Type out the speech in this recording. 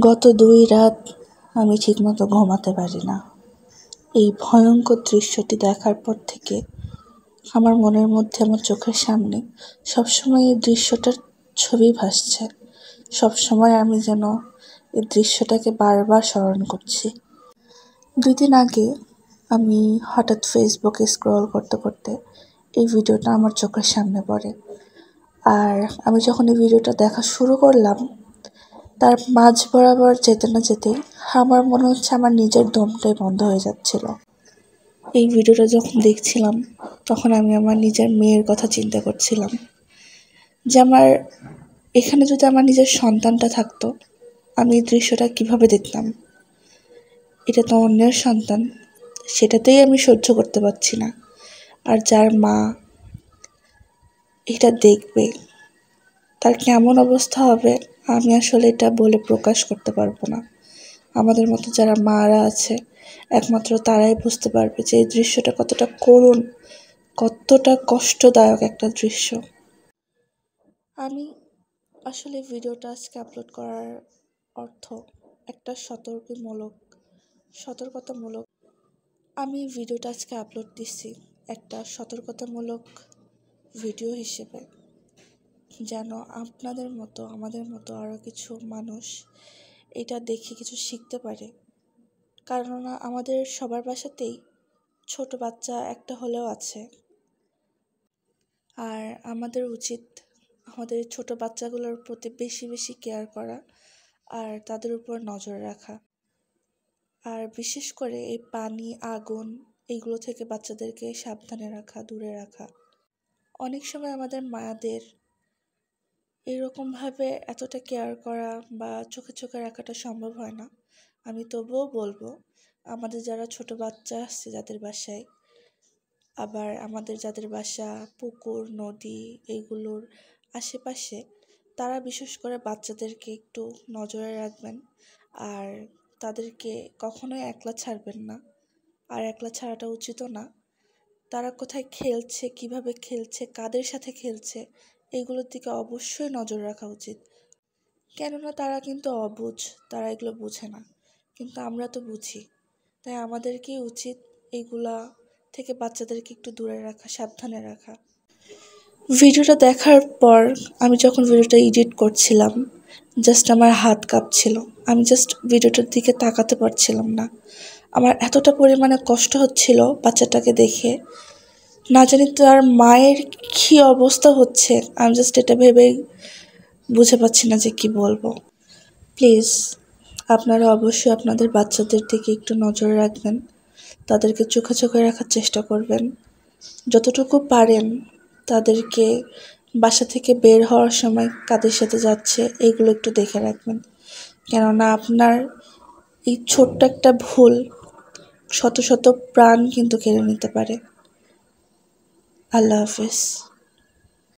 গত ২ রাত আমি ঠিকমতো ঘুমাতে পারি না। এই ভয়ঙ্কর দৃশ্যটি দেখার পর থেকে আমার মনের মধ্যে, আমার চোখের সামনে সবসময় এই দৃশ্যটার ছবি ভাসছে। সবসময় আমি যেন এই দৃশ্যটাকে বারবার স্মরণ করছি। ২ দিন আগে আমি হঠাৎ ফেসবুকে স্ক্রল করতে করতে এই ভিডিওটা আমার চোখের সামনে পড়ে। আর আমি যখন এই ভিডিওটা দেখা শুরু করলাম, তার মাঝ বরাবর যেতে না যেতেই আমার মনে হচ্ছে আমার নিজের দমটাই বন্ধ হয়ে যাচ্ছিল। এই ভিডিওটা যখন দেখছিলাম তখন আমি আমার নিজের মেয়ের কথা চিন্তা করছিলাম যে এখানে যদি আমার নিজের সন্তানটা থাকতো, আমি এই দৃশ্যটা কিভাবে দেখতাম। এটা তো অন্যের সন্তান, সেটাতেই আমি সহ্য করতে পারছি না। আর যার মা এটা দেখবে, তার কেমন অবস্থা হবে আমি আসলে এটা বলে প্রকাশ করতে পারবো না। আমাদের মতো যারা মারা আছে একমাত্র তারাই বুঝতে পারবে যে এই দৃশ্যটা কতটা করুণ, কতটা কষ্টদায়ক একটা দৃশ্য। আমি আসলে ভিডিওটা আজকে আপলোড করার অর্থ একটা সতর্কতামূলক আমি ভিডিওটা আজকে আপলোড দিচ্ছি একটা সতর্কতামূলক ভিডিও হিসেবে, যেন আপনাদের মতো আমাদের মতো আরও কিছু মানুষ এটা দেখে কিছু শিখতে পারে। কারণ আমাদের সবার বাসাতেই ছোট বাচ্চা একটা হলেও আছে, আর আমাদের উচিত আমাদের ছোট বাচ্চাগুলোর প্রতি বেশি বেশি কেয়ার করা আর তাদের উপর নজর রাখা। আর বিশেষ করে এই পানি, আগুন এইগুলো থেকে বাচ্চাদেরকে সাবধানে রাখা, দূরে রাখা। অনেক সময় আমাদের মায়েদের এরকমভাবে এতটা কেয়ার করা বা চোখে চোখে রাখাটা সম্ভব হয় না। আমি তবুও বলবো, আমাদের যারা ছোট বাচ্চা আসছে যাদের বাসায়, আবার আমাদের যাদের বাসা পুকুর, নদী এইগুলোর আশেপাশে, তারা বিশেষ করে বাচ্চাদেরকে একটু নজরে রাখবেন আর তাদেরকে কখনোই একলা ছাড়বেন না। আর একলা ছাড়াটা উচিতও না। তারা কোথায় খেলছে, কিভাবে খেলছে, কাদের সাথে খেলছে, এইগুলোর দিকে অবশ্যই নজর রাখা উচিত। কেননা তারা কিন্তু অবুঝ, তারা এগুলো বোঝে না, কিন্তু আমরা তো বুঝি। তাই আমাদেরকেই উচিত এইগুলা থেকে বাচ্চাদেরকে একটু দূরে রাখা, সাবধানে রাখা। ভিডিওটা দেখার পর আমি যখন ভিডিওটা এডিট করছিলাম, জাস্ট আমার হাত কাঁপছিল। আমি জাস্ট ভিডিওটার দিকে তাকাতে পারছিলাম না। আমার এতটা পরিমাণে কষ্ট হচ্ছিল বাচ্চাটাকে দেখে। না জানি তার মায়ের কী অবস্থা হচ্ছে, আমি জাস্ট এটা ভেবেই বুঝে পাচ্ছি না যে কি বলবো। প্লিজ আপনারা অবশ্যই আপনাদের বাচ্চাদের দিকে একটু নজর রাখবেন, তাদেরকে চোখে চোখে রাখার চেষ্টা করবেন। যতটুকু পারেন তাদেরকে বাসা থেকে বের হওয়ার সময় কাদের সাথে যাচ্ছে এইগুলো একটু দেখে রাখবেন। কেননা আপনার এই ছোট্ট একটা ভুল শত শত প্রাণ কিন্তু কেড়ে নিতে পারে। আল্লাহ হাফেজ।